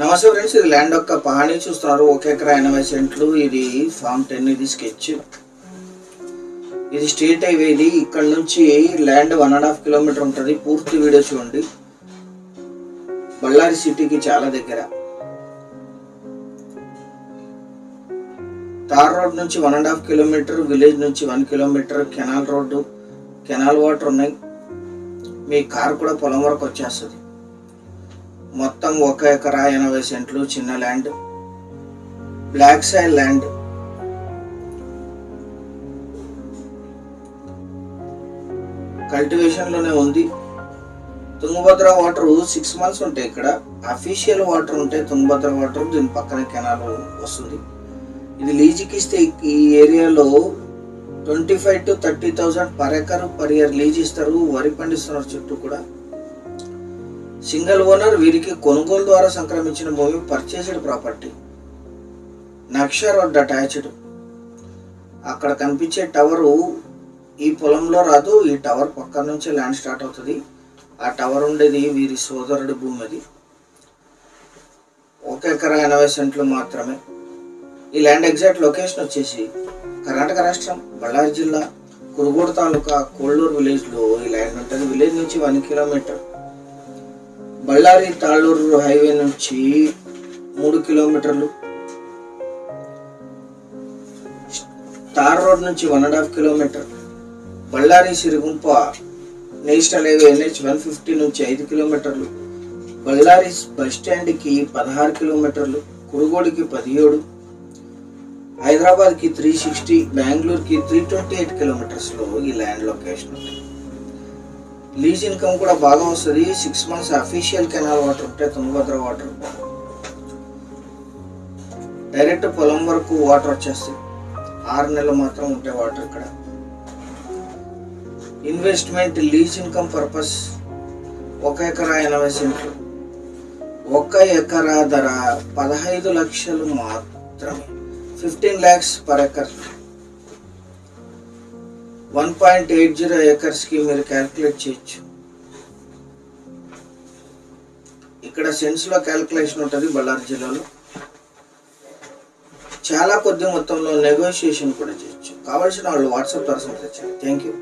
నమస్తే ఫ్రెండ్స్, ఇది ల్యాండ్ యొక్క పహాణి చూస్తున్నారు. 1 ఎకరా 80 సెంట్లు. ఇది ఫామ్ 10. ఇది స్కెచ్. ఇది స్ట్రీట్ హైవే. ఇది ఇక్కడ నుంచి ల్యాండ్ 1.5 కిలోమీటర్ ఉంటుంది. పూర్తి వీడియో చూడండి. బళ్ళారి సిటీకి చాలా దగ్గర. తార్ రోడ్ నుంచి 1.5 కిలోమీటర్, విలేజ్ నుంచి 1 kilometre. Canal road, canal water ఉన్నాయి. మీ కార్ కూడా పొలం వరకు వచ్చేస్తుంది. మొత్తం 1 ఎకరా 80 సెంట్లు. చిన్న land, black soil land. Cultivation లోనే ఉంది. తుంగభద్ర వాటర్ 6 మంత్స్ ఉంటాయి. ఇక్కడ అఫీషియల్ వాటర్ ఉంటాయి. తుంగభద్ర వాటర్ దీని పక్కన కెనాల్ వస్తుంది. ఇది లీజుకి ఇస్తే ఈ ఏరియాలో 25,000 to 30,000 per acre per year lease ఇస్తారు. వరి పండిస్తున్నారు చుట్టూ కూడా. Single owner. వీరికి కొనుగోలు ద్వారా సంక్రమించిన భూమి, పర్చేస్డ్ ప్రాపర్టీ. నక్ష రోడ్ అటాచ్డ్. అక్కడ కనిపించే టవరు ఈ పొలంలో రాదు. ఈ టవర్ పక్క నుంచి ల్యాండ్ స్టార్ట్ అవుతుంది. ఆ టవర్ ఉండేది వీరి సోదరుడి భూమి. అది 1 ఎకరా 80 సెంట్లు మాత్రమే. ఈ ల్యాండ్ ఎగ్జాక్ట్ లొకేషన్ వచ్చేసి కర్ణాటక రాష్ట్రం, బళ్ళారి జిల్లా, కురుగోడు తాలూకా, కోళ్ళూరు విలేజ్లో ఈ ల్యాండ్ ఉంటుంది. విలేజ్ నుంచి 1 కిలోమీటర్. బళ్ళారి తాళ్ళూరు హైవే నుంచి 3 కిలోమీటర్లు. తార్ రోడ్ నుంచి 1.5 kilometre. Bellary Siruguppa national highway NH 150 నుంచి 5 కిలోమీటర్లు. బళ్ళారి బస్ స్టాండ్కి 16 కిలోమీటర్లు. కురుగోడికి 17, హైదరాబాద్కి 360, బెంగళూరుకి 328 కిలోమీటర్స్లో ఈ ల్యాండ్ లొకేషన్ ఉంది. లీజ్ ఇన్కమ్ కూడా బాగా వస్తుంది. 6 మంత్స్ అఫీషియల్ కెనాల్ వాటర్ ఉంటాయి. తుంగభద్ర వాటర్ డైరెక్ట్ పొలం వరకు వాటర్ వచ్చేస్తాయి. 6 నెలలు మాత్రం ఉంటాయి వాటర్ ఇక్కడ. ఇన్వెస్ట్మెంట్, లీజ్ ఇన్కమ్ పర్పస్ 1 ఎకరా 80 సెంట్లు. 1 ఎకరా ధర 15 లక్షలు మాత్రమే. 15 lakhs పర్ ఎకర్. 1.80 acres కి మీరు క్యాల్కులేట్ చేయొచ్చు. ఇక్కడ సెన్స్ లో క్యాల్కులేషన్ ఉంటుంది. బళ్ళారి జిల్లాలో చాలా కొద్ది మొత్తంలో నెగోషియేషన్ కూడా చేయొచ్చు. కావాల్సిన వాళ్ళు వాట్సాప్ ద్వారా సంప్రదించండి. Thank you.